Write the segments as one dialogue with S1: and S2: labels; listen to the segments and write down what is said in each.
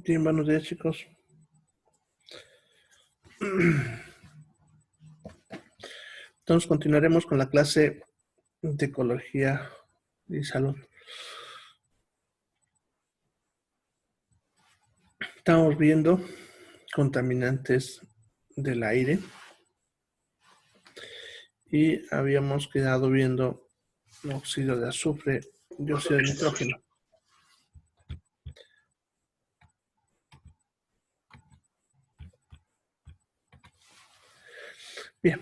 S1: Bien, buenos días, chicos. Entonces continuaremos con la clase de ecología y salud. Estamos viendo contaminantes del aire y habíamos quedado viendo óxido de azufre y óxido de nitrógeno. Bien,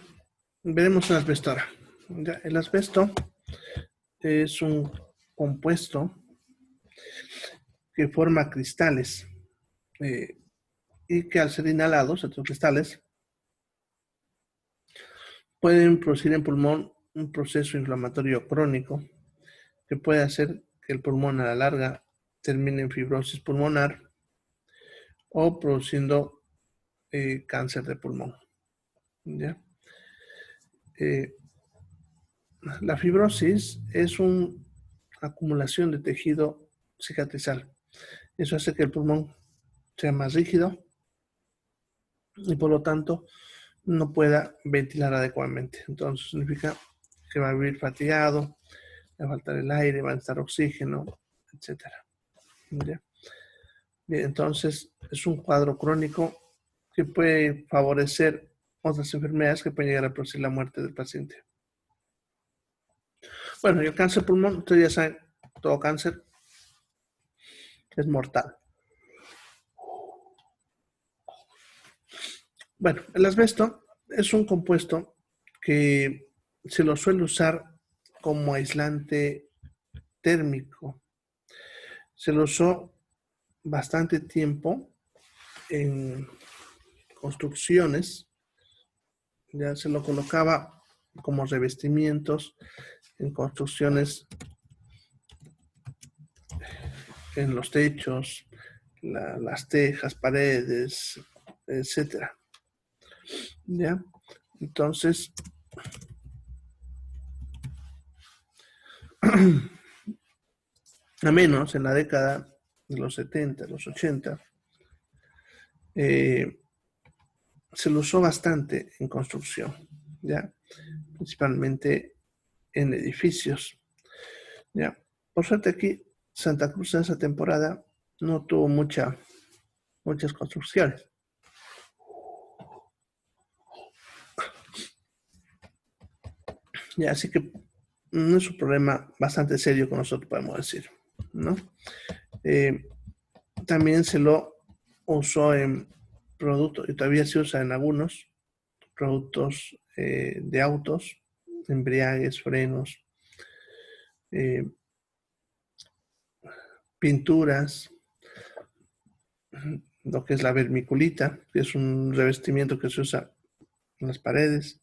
S1: veremos el asbesto ahora. Ya, el asbesto es un compuesto que forma cristales y que al ser inhalados, estos cristales, pueden producir en pulmón un proceso inflamatorio crónico que puede hacer que el pulmón a la larga termine en fibrosis pulmonar o produciendo cáncer de pulmón. ¿Ya? La fibrosis es una acumulación de tejido cicatrizal. Eso hace que el pulmón sea más rígido y por lo tanto no pueda ventilar adecuadamente. Entonces significa que va a vivir fatigado, va a faltar el aire, va a necesitar oxígeno, etc. ¿Ya? Bien, entonces es un cuadro crónico que puede favorecer otras enfermedades que pueden llegar a producir la muerte del paciente. Bueno, y el cáncer de pulmón, ustedes ya saben, todo cáncer es mortal. Bueno, el asbesto es un compuesto que se lo suele usar como aislante térmico. Se lo usó bastante tiempo en construcciones, ya se lo colocaba como revestimientos en construcciones, en los techos, las tejas, paredes, etcétera. ¿Ya? Entonces, a menos en la década de los 70, los 80, se lo usó bastante en construcción, ¿ya? Principalmente en edificios, ¿ya? Por suerte aquí, Santa Cruz en esa temporada no tuvo muchas construcciones. Ya, así que no es un problema bastante serio que nosotros podemos decir, ¿no? También se lo usó en productos, y todavía se usa en algunos productos de autos, embriagues, frenos, pinturas, lo que es la vermiculita, que es un revestimiento que se usa en las paredes.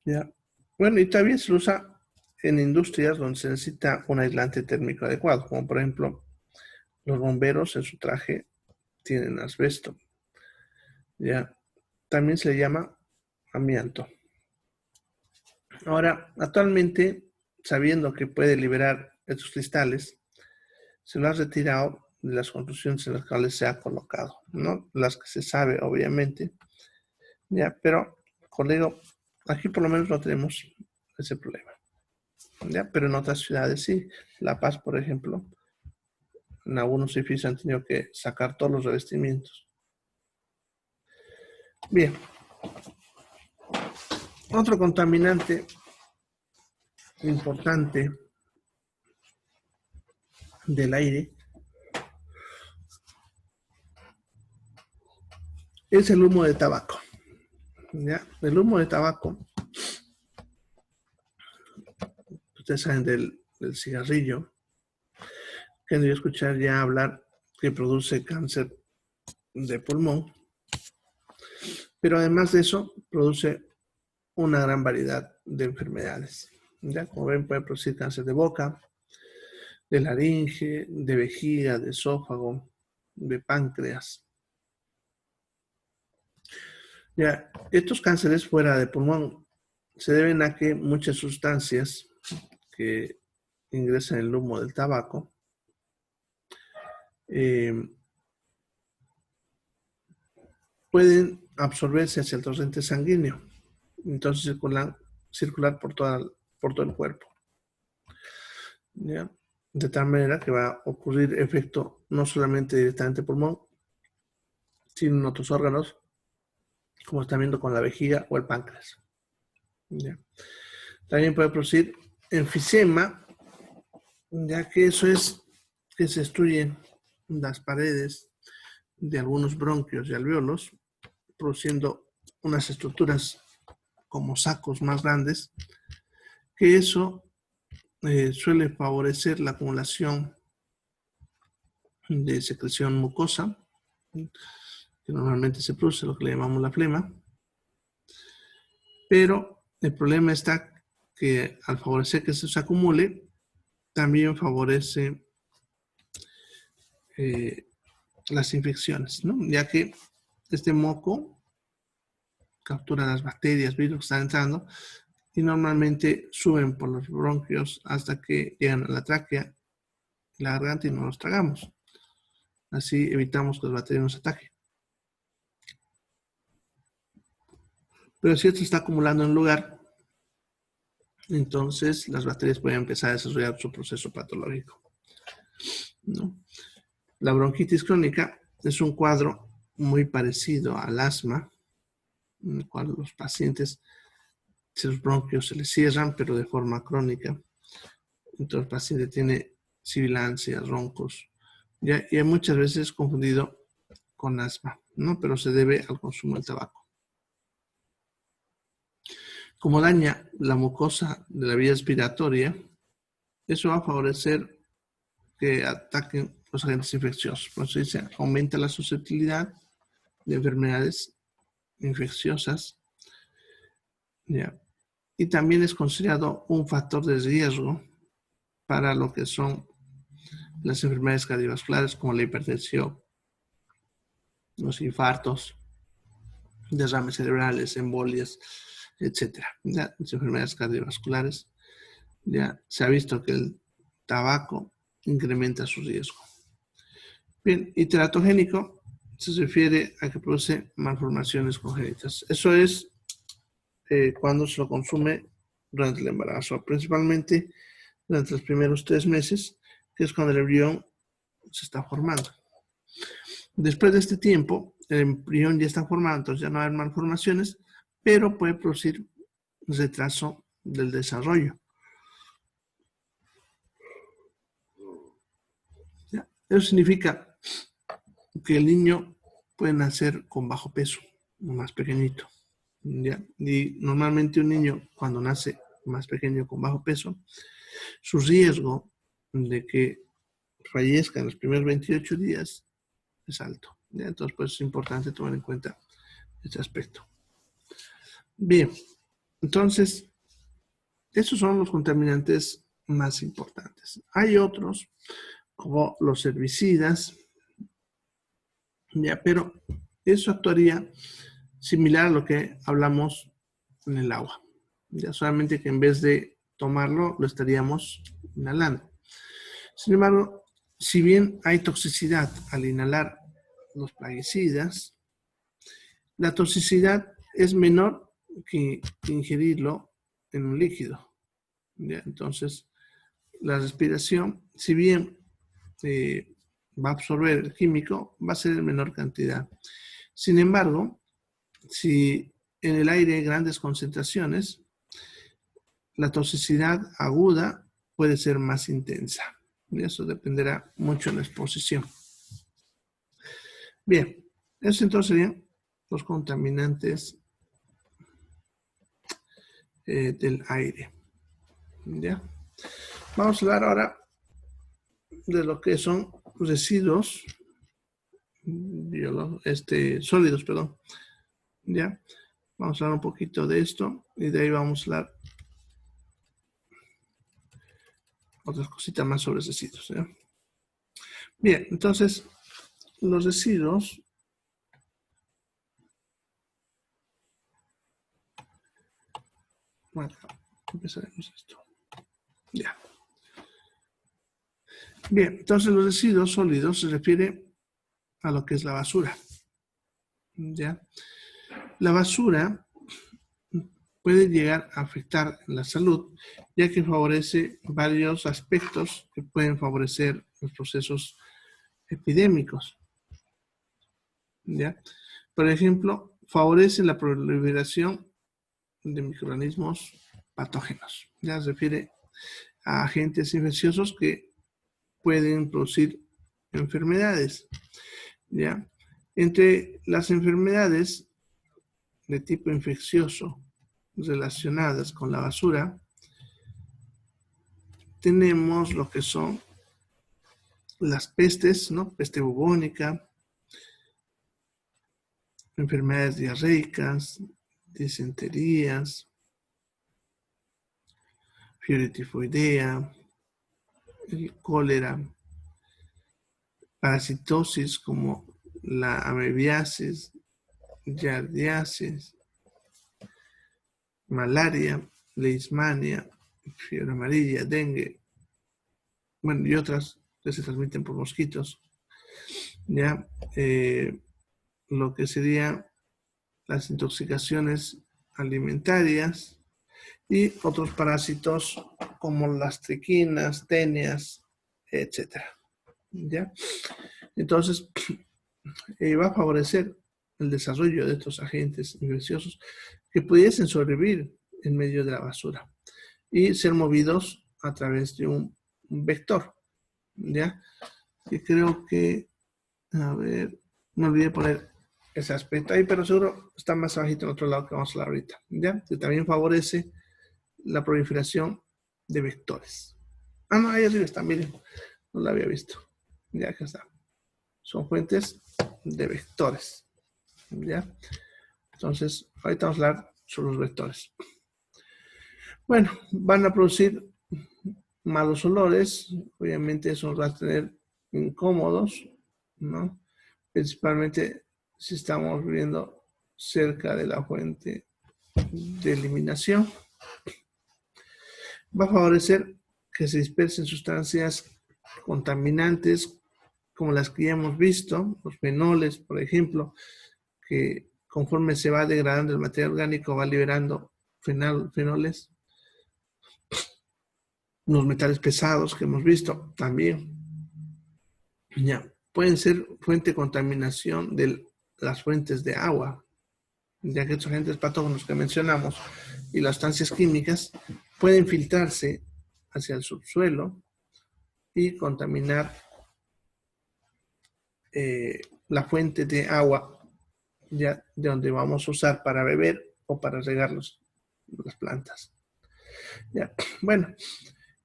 S1: ¿Ya? Bueno, y todavía se usa en industrias donde se necesita un aislante térmico adecuado, como por ejemplo los bomberos en su traje tienen asbesto. ¿Ya? También se le llama amianto. Ahora, actualmente, sabiendo que puede liberar estos cristales, se lo ha retirado de las construcciones en las cuales se ha colocado, ¿no? Las que se sabe, obviamente, ya, pero, colega, aquí por lo menos no tenemos ese problema, ya, pero en otras ciudades sí. La Paz, por ejemplo, en algunos edificios han tenido que sacar todos los revestimientos. Bien. Otro contaminante importante del aire es el humo de tabaco. ¿Ya? El humo de tabaco, ustedes saben del cigarrillo, que han de escuchar ya hablar que produce cáncer de pulmón, pero además de eso produce una gran variedad de enfermedades. ¿Ya? Como ven, puede producir cáncer de boca, de laringe, de vejiga, de esófago, de páncreas. Ya, estos cánceres fuera de pulmón se deben a que muchas sustancias que ingresan en el humo del tabaco pueden absorberse hacia el torrente sanguíneo, entonces circular por todo el cuerpo, ¿ya? De tal manera que va a ocurrir efecto no solamente directamente pulmón, sino en otros órganos, como está viendo con la vejiga o el páncreas, ¿ya? También puede producir enfisema, ya que eso es que se destruyen las paredes de algunos bronquios y alvéolos, produciendo unas estructuras como sacos más grandes, que eso suele favorecer la acumulación de secreción mucosa, que normalmente se produce lo que le llamamos la flema, pero el problema está que al favorecer que eso se acumule, también favorece las infecciones, ¿no? Ya que este moco captura las bacterias, virus que están entrando y normalmente suben por los bronquios hasta que llegan a la tráquea, la garganta y no los tragamos. Así evitamos que las bacterias nos ataquen. Pero si esto está acumulando en un lugar, entonces las bacterias pueden empezar a desarrollar su proceso patológico, ¿no? La bronquitis crónica es un cuadro muy parecido al asma, en el cual los pacientes, sus bronquios se les cierran, pero de forma crónica. Entonces el paciente tiene sibilancias, roncos, ¿ya? Y muchas veces confundido con asma, ¿no? Pero se debe al consumo del tabaco. Como daña la mucosa de la vía respiratoria, eso va a favorecer que ataquen los agentes infecciosos. Por eso dice, aumenta la susceptibilidad de enfermedades infecciosas, ¿ya? Y también es considerado un factor de riesgo para lo que son las enfermedades cardiovasculares como la hipertensión, los infartos, derrames cerebrales, embolias, etcétera. Ya, las enfermedades cardiovasculares, ya se ha visto que el tabaco incrementa su riesgo. Bien, y teratogénico se refiere a que produce malformaciones congénitas. Eso es cuando se lo consume durante el embarazo, principalmente durante los primeros 3 meses, que es cuando el embrión se está formando. Después de este tiempo, el embrión ya está formado, entonces ya no hay malformaciones, pero puede producir retraso del desarrollo. ¿Ya? Eso significa que el niño puede nacer con bajo peso, más pequeñito, ¿ya? Y normalmente un niño cuando nace más pequeño con bajo peso, su riesgo de que fallezca en los primeros 28 días es alto, ¿ya? Entonces pues es importante tomar en cuenta este aspecto. Bien, entonces esos son los contaminantes más importantes. Hay otros como los herbicidas, ¿ya? Pero eso actuaría similar a lo que hablamos en el agua, ya solamente que en vez de tomarlo lo estaríamos inhalando. Sin embargo, si bien hay toxicidad al inhalar los plaguicidas, la toxicidad es menor que ingerirlo en un líquido, ¿ya? Entonces, la respiración, si bien va a absorber el químico, va a ser en menor cantidad. Sin embargo, si en el aire hay grandes concentraciones, la toxicidad aguda puede ser más intensa. Y eso dependerá mucho de la exposición. Bien, esos entonces serían los contaminantes del aire. ¿Ya? Vamos a hablar ahora de lo que son residuos sólidos, perdón. ¿Ya? Vamos a hablar un poquito de esto y de ahí vamos a hablar otras cositas más sobre residuos, ¿ya? Bien, entonces los residuos bueno, empezaremos esto. Ya. Bien, entonces los residuos sólidos se refiere a lo que es la basura. ¿Ya? La basura puede llegar a afectar la salud, ya que favorece varios aspectos que pueden favorecer los procesos epidémicos. ¿Ya? Por ejemplo, favorece la proliferación de microorganismos patógenos. Ya se refiere a agentes infecciosos que pueden producir enfermedades. ¿Ya? Entre las enfermedades de tipo infeccioso relacionadas con la basura, tenemos lo que son las pestes, ¿no? Peste bubónica, enfermedades diarreicas, disenterías, fiebre tifoidea, el cólera, parasitosis como la amebiasis, giardiasis, malaria, leishmania, fiebre amarilla, dengue, bueno, y otras que se transmiten por mosquitos. Ya, lo que serían las intoxicaciones alimentarias y otros parásitos como las triquinas, tenias, etcétera. ¿Ya? Entonces, va a favorecer el desarrollo de estos agentes infecciosos que pudiesen sobrevivir en medio de la basura y ser movidos a través de un vector. ¿Ya? Y creo que, a ver, me olvidé poner ese aspecto ahí, pero seguro está más abajito en otro lado que vamos a hablar ahorita, ¿ya? Que también favorece la proliferación de vectores. Ah, no, ahí arriba está, miren, no lo había visto. Ya, acá está. Son fuentes de vectores, ¿ya? Entonces, ahorita vamos a hablar sobre los vectores. Bueno, van a producir malos olores, obviamente eso nos va a tener incómodos, ¿no? Principalmente si estamos viviendo cerca de la fuente de eliminación. Va a favorecer que se dispersen sustancias contaminantes como las que ya hemos visto, los fenoles, por ejemplo, que conforme se va degradando el material orgánico va liberando fenoles, los metales pesados que hemos visto también. Ya, pueden ser fuente de contaminación de las fuentes de agua, ya que estos agentes patógenos que mencionamos y las sustancias químicas pueden filtrarse hacia el subsuelo y contaminar la fuente de agua ya de donde vamos a usar para beber o para regar las plantas. Ya. Bueno,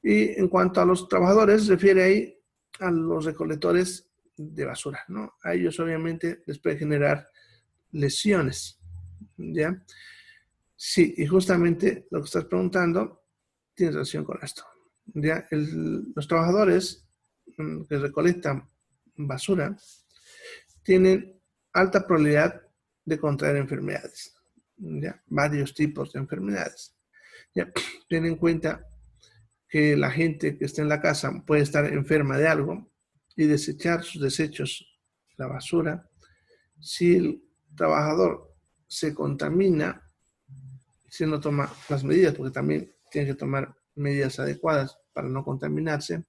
S1: y en cuanto a los trabajadores, se refiere ahí a los recolectores de basura, ¿no? A ellos obviamente les puede generar lesiones, ¿ya? Sí, y justamente lo que estás preguntando tiene relación con esto. ¿Ya? Los trabajadores que recolectan basura tienen alta probabilidad de contraer enfermedades, ¿ya? Varios tipos de enfermedades. ¿Ya? Ten en cuenta que la gente que está en la casa puede estar enferma de algo y desechar sus desechos, la basura. Si el trabajador se contamina, si no toma las medidas, porque también tiene que tomar medidas adecuadas para no contaminarse,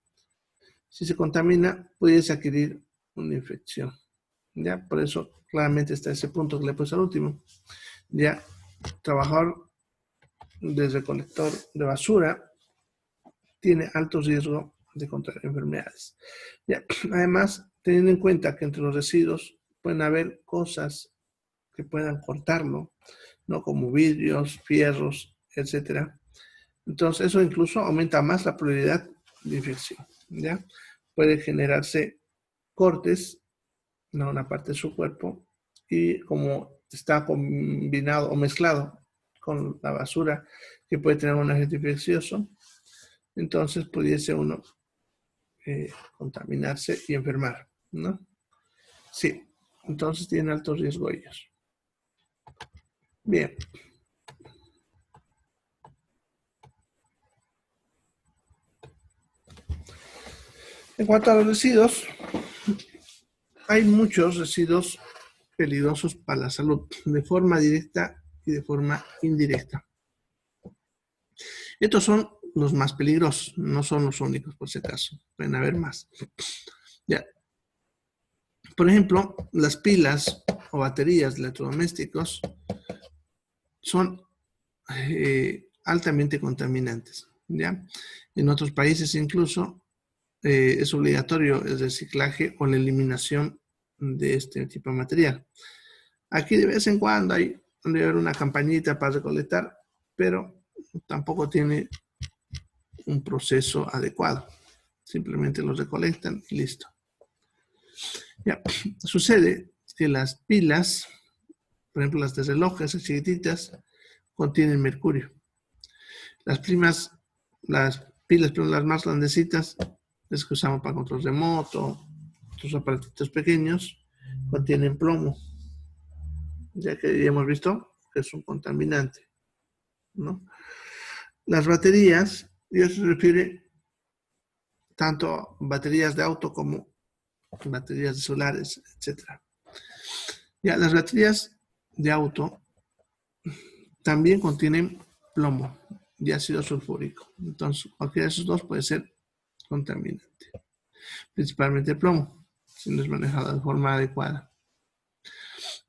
S1: si se contamina, pudiese adquirir una infección. ¿Ya? Por eso claramente está ese punto que le puse al último. Ya, trabajador de recolector de basura tiene alto riesgo de contraer enfermedades. Ya. Además, teniendo en cuenta que entre los residuos pueden haber cosas que puedan cortarlo, ¿no? Como vidrios, fierros, etcétera. Entonces, eso incluso aumenta más la probabilidad de infección, ¿ya? Puede generarse cortes en una parte de su cuerpo y como está combinado o mezclado con la basura que puede tener un agente infeccioso, entonces pudiese uno contaminarse y enfermar, ¿no? Sí, entonces tienen alto riesgo ellos. Bien. En cuanto a los residuos, hay muchos residuos peligrosos para la salud, de forma directa y de forma indirecta. Estos son los más peligrosos, no son los únicos por si acaso, pueden haber más. Ya. Por ejemplo, las pilas o baterías de electrodomésticos son altamente contaminantes. ¿Ya? En otros países incluso es obligatorio el reciclaje o la eliminación de este tipo de material. Aquí de vez en cuando debe haber una campañita para recolectar, pero tampoco tiene un proceso adecuado. Simplemente lo recolectan y listo. Ya. Sucede que las pilas, por ejemplo las de relojes chiquititas, contienen mercurio. Las pilas, pero las más grandecitas, las que usamos para control remoto, otros aparatitos pequeños, contienen plomo, ya que ya hemos visto que es un contaminante, ¿no? Las baterías, y eso se refiere tanto a baterías de auto como baterías de solares, etc. Ya, las baterías de auto también contienen plomo y ácido sulfúrico. Entonces, cualquiera de esos dos puede ser contaminante. Principalmente el plomo, si no es manejado de forma adecuada.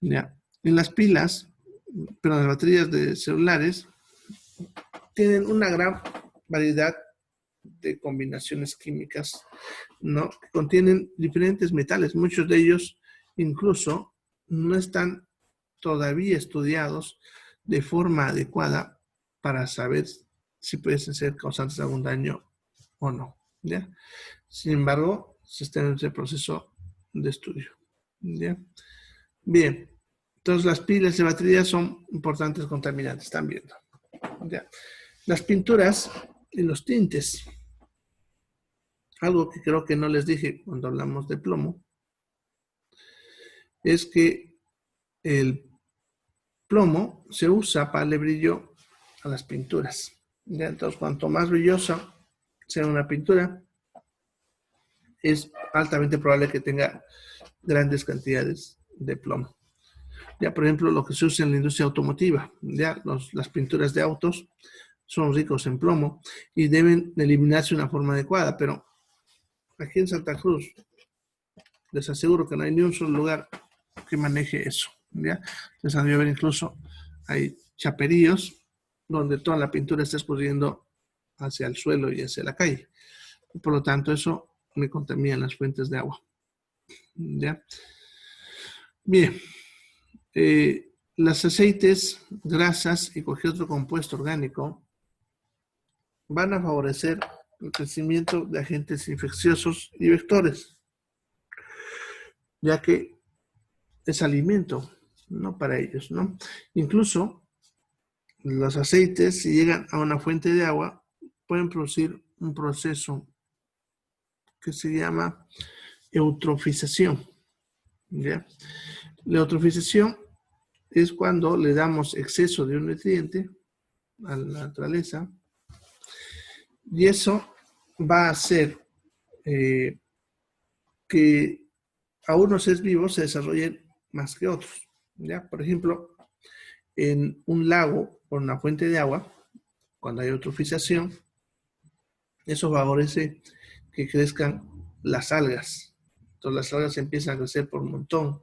S1: Ya. En las pilas, pero las baterías de celulares, tienen una gran variedad de combinaciones químicas, ¿no? Que contienen diferentes metales. Muchos de ellos incluso no están todavía estudiados de forma adecuada para saber si pueden ser causantes de algún daño o no. ¿Ya? Sin embargo, se está en ese proceso de estudio. ¿Ya? Bien, entonces las pilas y baterías son importantes contaminantes, están viendo. ¿Ya? Las pinturas y los tintes. Algo que creo que no les dije cuando hablamos de plomo es que el plomo se usa para darle brillo a las pinturas. ¿Ya? Entonces, cuanto más brillosa sea una pintura, es altamente probable que tenga grandes cantidades de plomo. Ya, por ejemplo, lo que se usa en la industria automotiva, ya las pinturas de autos son ricos en plomo y deben eliminarse de una forma adecuada, pero aquí en Santa Cruz les aseguro que no hay ni un solo lugar que maneje eso. ¿Ya? Les han de ver incluso hay chaperíos donde toda la pintura está escurriendo hacia el suelo y hacia la calle. Y por lo tanto, eso me contamina las fuentes de agua. ¿Ya? Bien. Los aceites, grasas y cualquier otro compuesto orgánico van a favorecer el crecimiento de agentes infecciosos y vectores, ya que es alimento, ¿no? Para ellos, ¿no? Incluso los aceites, si llegan a una fuente de agua, pueden producir un proceso que se llama eutrofización. ¿Ya? La eutrofización es cuando le damos exceso de un nutriente a la naturaleza y eso va a hacer que a unos seres vivos se desarrollen más que otros. ¿Ya? Por ejemplo, en un lago o una fuente de agua, cuando hay eutrofización, eso favorece que crezcan las algas. Entonces las algas empiezan a crecer por un montón,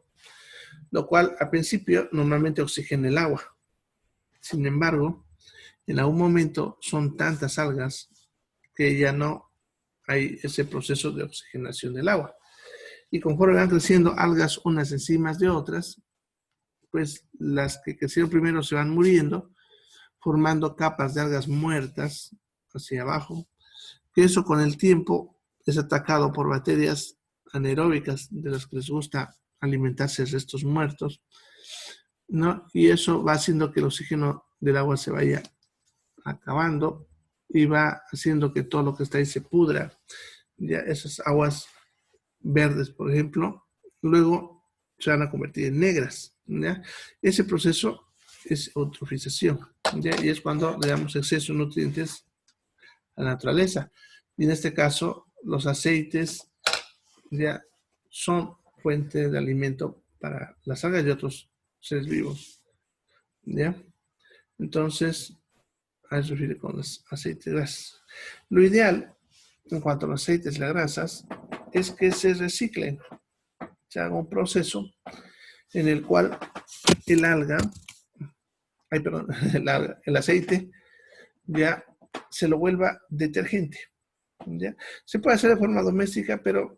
S1: lo cual al principio normalmente oxigena el agua. Sin embargo, en algún momento son tantas algas que ya no hay ese proceso de oxigenación del agua. Y conforme van creciendo algas unas encima de otras, pues las que crecieron primero se van muriendo, formando capas de algas muertas hacia abajo, que eso con el tiempo es atacado por bacterias anaeróbicas de las que les gusta alimentarse de restos muertos, ¿no? Y eso va haciendo que el oxígeno del agua se vaya acabando y va haciendo que todo lo que está ahí se pudra. Ya esas aguas verdes, por ejemplo, luego se van a convertir en negras. ¿Ya? Ese proceso es eutrofización, ¿ya? Y es cuando le damos exceso de nutrientes a la naturaleza. Y en este caso, los aceites ya son fuente de alimento para las algas y otros seres vivos, ¿ya? Entonces, a eso se refiere con los aceites y grasas. Lo ideal, en cuanto a los aceites y las grasas, es que se reciclen, se haga un proceso en el cual el alga, perdón, el aceite ya se lo vuelva detergente, ¿ya? Se puede hacer de forma doméstica, pero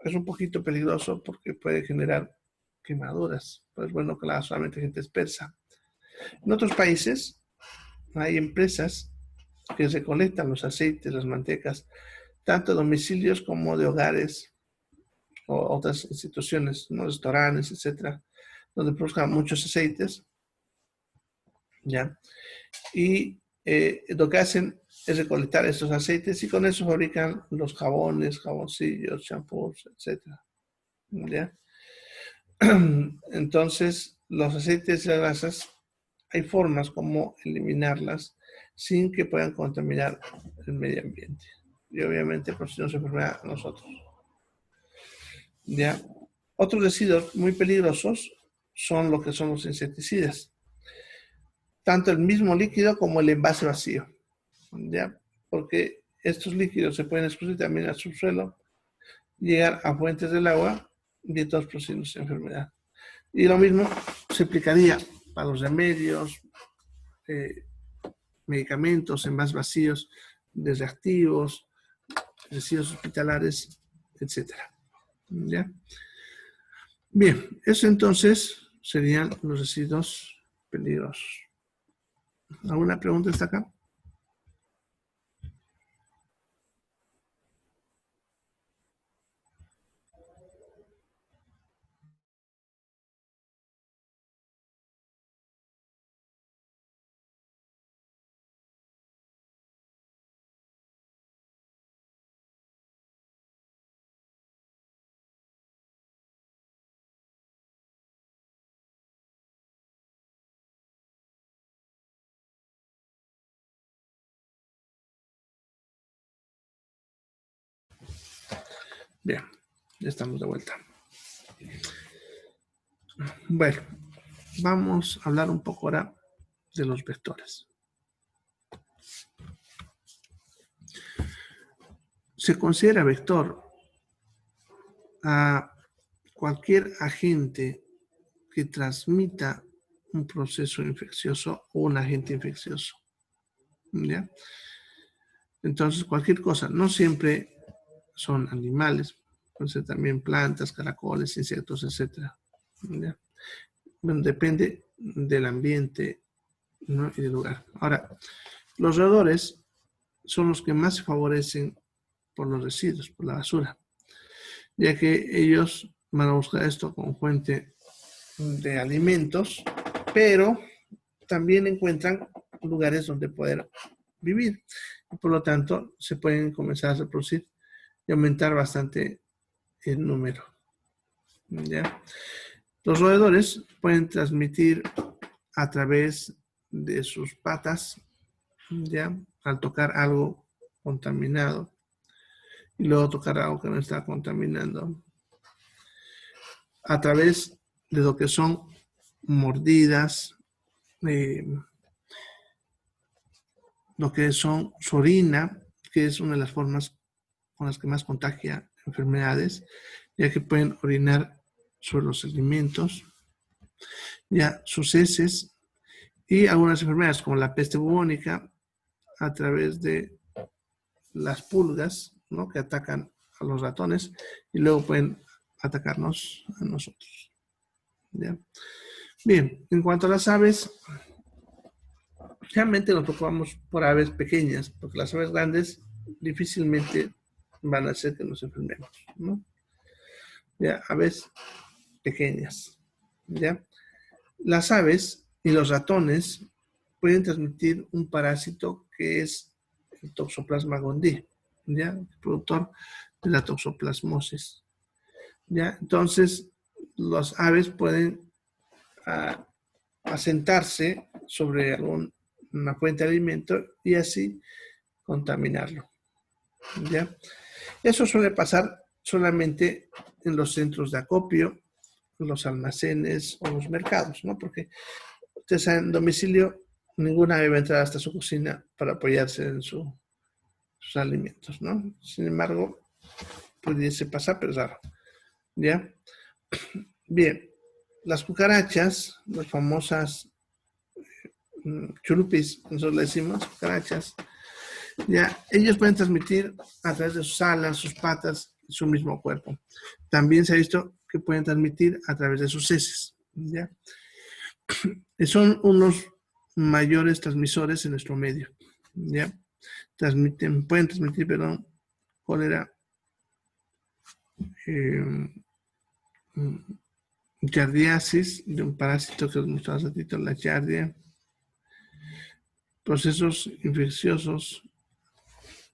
S1: es un poquito peligroso porque puede generar quemaduras. Pues es bueno que la haga solamente gente experta. En otros países hay empresas que recolectan los aceites, las mantecas, tanto de domicilios como de hogares o otras instituciones, ¿no? Restaurantes, etcétera, donde produzcan muchos aceites, ¿ya? Y lo que hacen es recolectar estos aceites y con eso fabrican los jabones, jaboncillos, champús, etcétera, ¿ya? Entonces, los aceites y las grasas, hay formas como eliminarlas sin que puedan contaminar el medio ambiente. Y obviamente producirnos enfermedad a nosotros. ¿Ya? Otros residuos muy peligrosos son lo que son los insecticidas. Tanto el mismo líquido como el envase vacío. ¿Ya? Porque estos líquidos se pueden escurrir también al subsuelo, llegar a fuentes del agua y entonces producirnos enfermedad. Y lo mismo se aplicaría para los remedios, medicamentos, envases vacíos de reactivos, residuos hospitalares, etc. ¿Ya? Bien, eso entonces serían los residuos peligrosos. ¿Alguna pregunta hasta acá? Bien, ya estamos de vuelta. Bueno, vamos a hablar un poco ahora de los vectores. Se considera vector a cualquier agente que transmita un proceso infeccioso o un agente infeccioso. ¿Ya? Entonces, cualquier cosa, no siempre son animales, pueden ser también plantas, caracoles, insectos, etc. ¿Ya? Bueno, depende del ambiente, ¿no? Y del lugar. Ahora, los roedores son los que más se favorecen por los residuos, por la basura, ya que ellos van a buscar esto como fuente de alimentos, pero también encuentran lugares donde poder vivir. Y por lo tanto, se pueden comenzar a reproducir y aumentar bastante el número. ¿Ya? Los roedores pueden transmitir a través de sus patas, ¿ya? Al tocar algo contaminado y luego tocar algo que no está contaminando, a través de lo que son mordidas, lo que son su orina, que es una de las formas con las que más contagia enfermedades, ya que pueden orinar sobre los alimentos, ya sus heces y algunas enfermedades como la peste bubónica a través de las pulgas, ¿no? Que atacan a los ratones y luego pueden atacarnos a nosotros. ¿Ya? Bien, en cuanto a las aves, realmente nos preocupamos por aves pequeñas, porque las aves grandes difícilmente van a hacer que nos enfermemos, ¿no? Ya, aves pequeñas, ¿ya? Las aves y los ratones pueden transmitir un parásito que es el Toxoplasma gondii, ¿ya? El productor de la toxoplasmosis, ¿ya? Entonces, las aves pueden asentarse sobre una fuente de alimento y así contaminarlo, ¿ya? Eso suele pasar solamente en los centros de acopio, los almacenes o los mercados, ¿no? Porque ustedes saben, en domicilio, ninguna ave va a entrar hasta su cocina para apoyarse en sus alimentos, ¿no? Sin embargo, pudiese pasar, pero es raro, ¿ya? Bien, las cucarachas, las famosas churupis, nosotros le decimos cucarachas, ya, ellos pueden transmitir a través de sus alas, sus patas, su mismo cuerpo. También se ha visto que pueden transmitir a través de sus heces, ¿ya? Son unos mayores transmisores en nuestro medio, ¿ya? Pueden transmitir, perdón, cólera, giardiasis, de un parásito que os mostraba hace ratito, la giardia, procesos infecciosos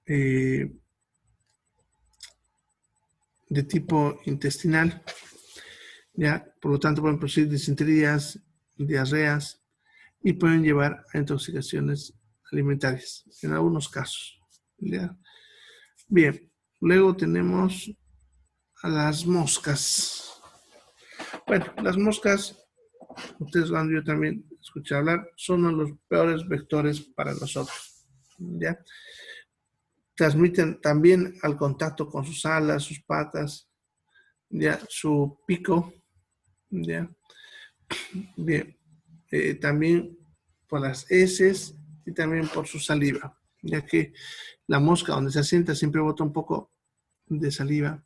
S1: de tipo intestinal, ¿ya? Por lo tanto pueden producir disenterías, diarreas y pueden llevar a intoxicaciones alimentarias en algunos casos, ¿ya? Bien, luego tenemos a las moscas. Bueno, las moscas, ustedes van, yo también escuché hablar, son uno de los peores vectores para nosotros, ¿ya? Transmiten también al contacto con sus alas, sus patas, ya, su pico, ya. Bien, también por las heces y también por su saliva, ya que la mosca donde se asienta siempre bota un poco de saliva,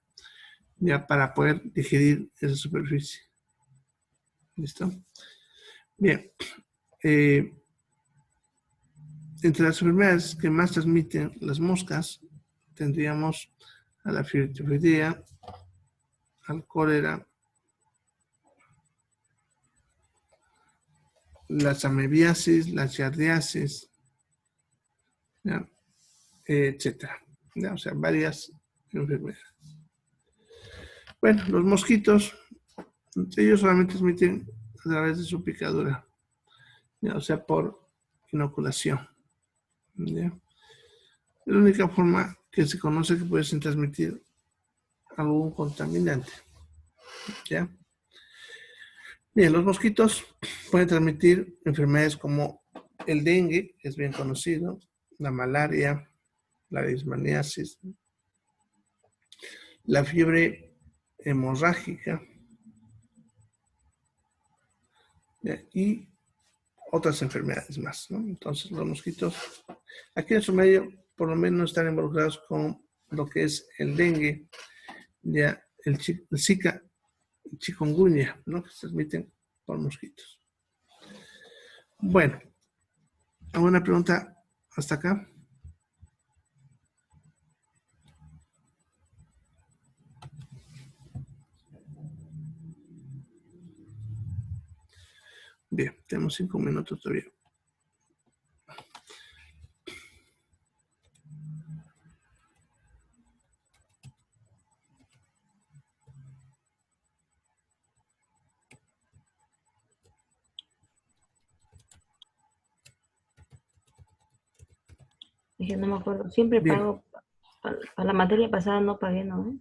S1: ya, para poder digerir esa superficie. ¿Listo? Bien. Entre las enfermedades que más transmiten las moscas, tendríamos a la fiebre tifoidea, al cólera, las amebiasis, la giardiasis, ¿ya? Etcétera, ¿ya? O sea, varias enfermedades. Bueno, los mosquitos, ellos solamente transmiten a través de su picadura, ¿ya? O sea, por inoculación, ¿ya? Es la única forma que se conoce que pueden transmitir algún contaminante, ¿ya? Bien, los mosquitos pueden transmitir enfermedades como el dengue, que es bien conocido, la malaria, la leishmaniasis, la fiebre hemorrágica, ¿ya? Y otras enfermedades más, ¿no? Entonces, los mosquitos, aquí en su medio, por lo menos están involucrados con lo que es el dengue, ya el Zika, chikungunya, ¿no? Que se transmiten por mosquitos. Bueno, ¿alguna pregunta hasta acá? Bien, tenemos 5 minutos todavía.
S2: Yo no me acuerdo, siempre
S1: Bien.
S2: pago, para la materia pasada no pagué, ¿no?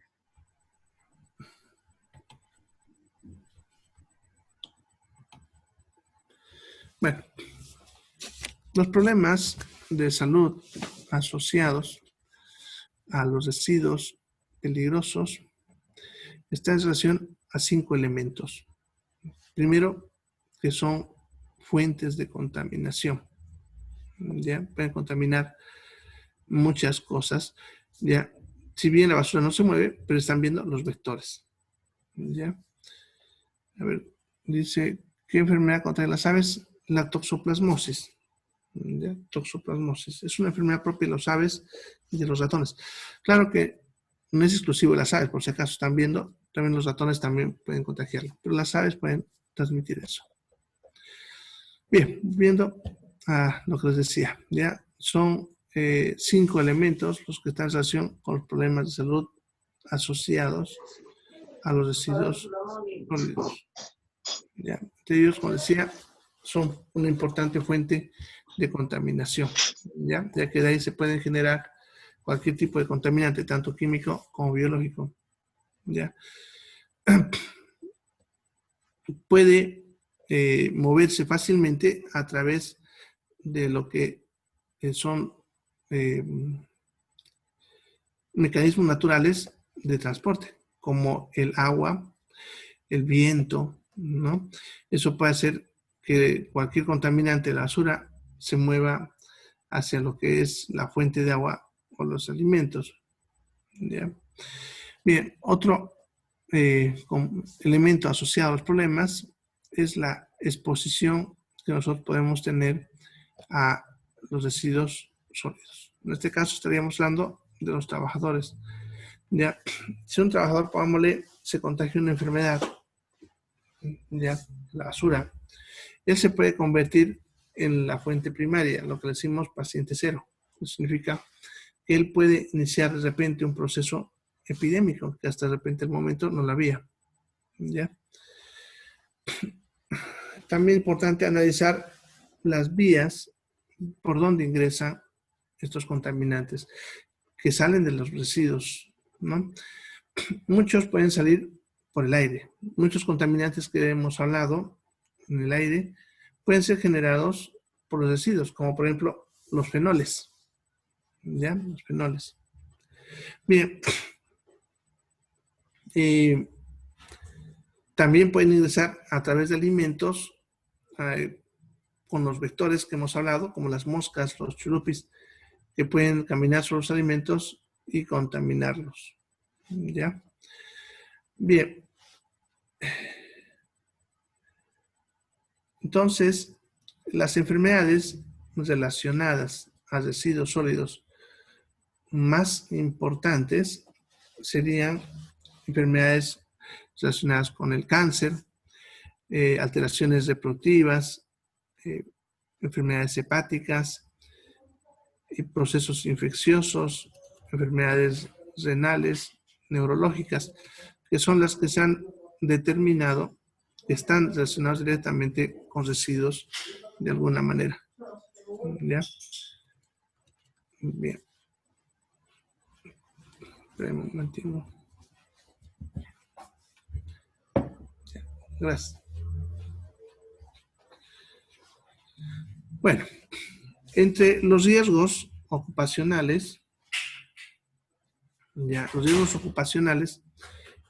S1: Bueno, los problemas de salud asociados a los residuos peligrosos están en relación a 5 elementos. Primero, que son fuentes de contaminación. Ya pueden contaminar muchas cosas. Ya, si bien la basura no se mueve, pero están viendo los vectores. Ya, a ver, dice, ¿qué enfermedad contra las aves? La toxoplasmosis. ¿Ya? Toxoplasmosis. Es una enfermedad propia de las aves y de los ratones. Claro que no es exclusivo de las aves, por si acaso están viendo, también los ratones también pueden contagiarlo, pero las aves pueden transmitir eso. Bien, viendo a lo que les decía, ya son 5 elementos los que están en relación con los problemas de salud asociados a los residuos sólidos. ¿Ya? Entre ellos, como decía, son una importante fuente de contaminación, ya que de ahí se pueden generar cualquier tipo de contaminante, tanto químico como biológico. ¿ya? Puede moverse fácilmente a través de lo que son mecanismos naturales de transporte, como el agua, el viento, ¿no? Eso puede hacer que cualquier contaminante de la basura se mueva hacia lo que es la fuente de agua o los alimentos, ¿ya? Bien, otro elemento asociado a los problemas es la exposición que nosotros podemos tener a los residuos sólidos. En este caso estaríamos hablando de los trabajadores. ¿Ya? Si un trabajador, pongámosle, se contagia una enfermedad, ¿ya? La basura, él se puede convertir en la fuente primaria, lo que le decimos paciente cero. Eso significa que él puede iniciar de repente un proceso epidémico, que hasta de repente el momento no lo había, ¿ya? También es importante analizar las vías por donde ingresan estos contaminantes que salen de los residuos, ¿no? Muchos pueden salir por el aire. Muchos contaminantes que hemos hablado en el aire pueden ser generados por los residuos, como por ejemplo los fenoles, ¿ya? Los fenoles. Bien. También pueden ingresar a través de alimentos con los vectores que hemos hablado, como las moscas, los churupis, que pueden caminar sobre los alimentos y contaminarlos, ¿ya? Bien. Entonces, las enfermedades relacionadas a residuos sólidos más importantes serían enfermedades relacionadas con el cáncer, alteraciones reproductivas, enfermedades hepáticas, procesos infecciosos, enfermedades renales, neurológicas, que son las que se han determinado que están relacionadas directamente con residuos de alguna manera. ¿Ya? Bien. Espera un momentito. Gracias. Bueno, entre los riesgos ocupacionales, ya, los riesgos ocupacionales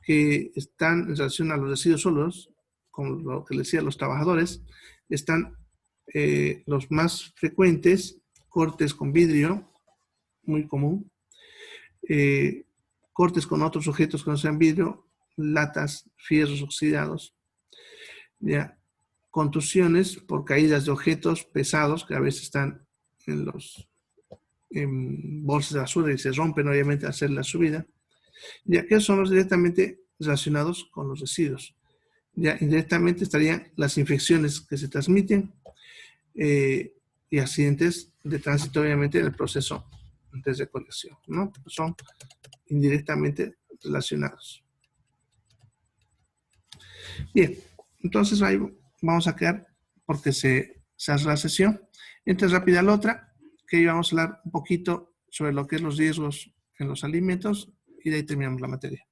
S1: que están en relación a los residuos sólidos, como lo que les decía los trabajadores, están los más frecuentes, cortes con vidrio, muy común, cortes con otros objetos que no sean vidrio, latas, fierros oxidados, ya, contusiones por caídas de objetos pesados que a veces están en los bolsas de basura y se rompen obviamente al hacer la subida, ya que son los directamente relacionados con los residuos. Ya indirectamente estarían las infecciones que se transmiten y accidentes de tránsito obviamente en el proceso de recolección, ¿no? Son indirectamente relacionados. Bien, entonces ahí vamos a quedar porque se hace la sesión. Entonces rápida la otra, que vamos a hablar un poquito sobre lo que es los riesgos en los alimentos y de ahí terminamos la materia.